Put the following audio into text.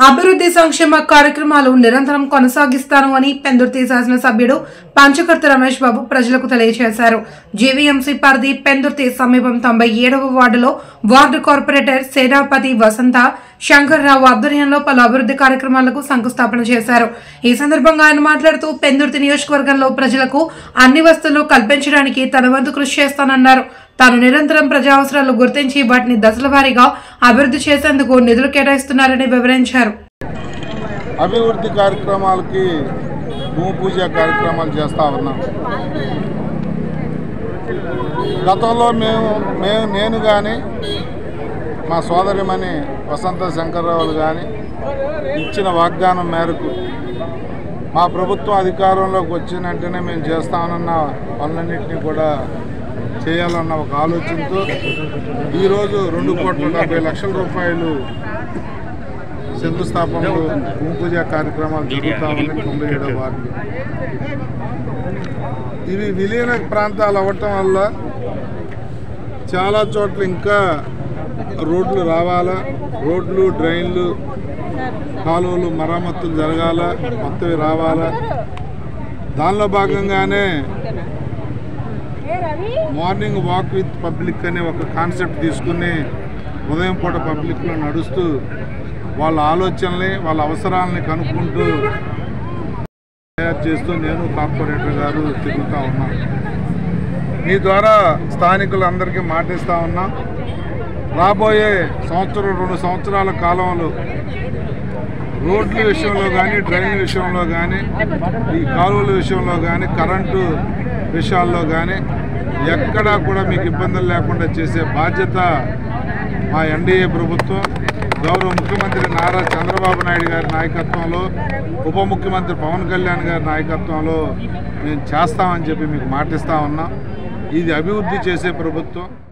అభివృద్ధి సంక్షేమ కార్యక్రమాలు నిరంతరం కొనసాగిస్తాను అని పెందుర్తి శాసనసభ్యుడు పంచకర్తి రమేష్ బాబు ప్రజలకు తెలియజేశారు. జీవీఎంసీ పరిధి పెందుర్తి సమీపం 97వ వార్డులో వార్డు కార్పొరేటర్ సేనాపతి వసంత శంకర్రావు ఆధ్వర్యంలో పలు అభివృద్ధి కార్యక్రమాలకు శంకుస్థాపన చేశారు. ఈ సందర్భంగా ఆయన మాట్లాడుతూ పెందుర్తి నియోజకవర్గంలో ప్రజలకు అన్ని వసతులు కల్పించడానికి తన వంతు కృషి చేస్తానన్నారు. తాను నిరంతరం ప్రజా అవసరాలు గుర్తించి వాటిని దశల వారీగా అభివృద్ధి చేసేందుకు నిధులు కేటాయిస్తున్నారని వివరించారు. అభివృద్ధి కార్యక్రమాలకి భూమి పూజ కార్యక్రమాలు చేస్తా ఉన్నాం. గతంలో నేను కానీ మా సోదరిమణి వసంత శంకర్రావులు కానీ ఇచ్చిన వాగ్దానం మేరకు మా ప్రభుత్వం అధికారంలోకి వచ్చిన వెంటనే మేము చేస్తామన్న పనులన్నింటినీ కూడా చేయాలన్న ఒక ఆలోచనతో ఈరోజు 2,70,00,000 రూపాయలు శంకుస్థాపనలు భూమి పూజ కార్యక్రమాలు జరుగుతామని 97వ వార్డు. ఇవి విలీన ప్రాంతాలు అవ్వటం వల్ల చాలా చోట్ల ఇంకా రోడ్లు రావాలా, రోడ్లు డ్రైన్లు కాలువలు మరమ్మతులు జరగాల, కొత్తవి రావాలా. దానిలో భాగంగానే మార్నింగ్ వాక్ విత్ పబ్లిక్ అనే ఒక కాన్సెప్ట్ తీసుకుని ఉదయం పూట పబ్లిక్లో నడుస్తూ వాళ్ళ ఆలోచనల్ని వాళ్ళ అవసరాలని కనుక్కుంటూ తయారు చేస్తూ నేను కార్పొరేటర్ గారు తిరుగుతూ ఉన్నాం. మీ ద్వారా స్థానికులందరికీ మాటిస్తూ ఉన్నాం. రాబోయే సంవత్సరం 2 సంవత్సరాల కాలంలో రోడ్ల విషయంలో కానీ, డ్రైన్ల విషయంలో కానీ, ఈ కాలువల విషయంలో కానీ, కరెంటు విషయాల్లో కానీ ఎక్కడా కూడా మీకు ఇబ్బందులు లేకుండా చేసే బాధ్యత మా ఎన్డీఏ ప్రభుత్వం, గౌరవ ముఖ్యమంత్రి నారా చంద్రబాబు నాయుడు గారి నాయకత్వంలో, ఉప ముఖ్యమంత్రి పవన్ కళ్యాణ్ గారి నాయకత్వంలో మేము చేస్తామని చెప్పి మీకు మాటిస్తూ ఉన్నాం. ఇది అభివృద్ధి చేసే ప్రభుత్వం.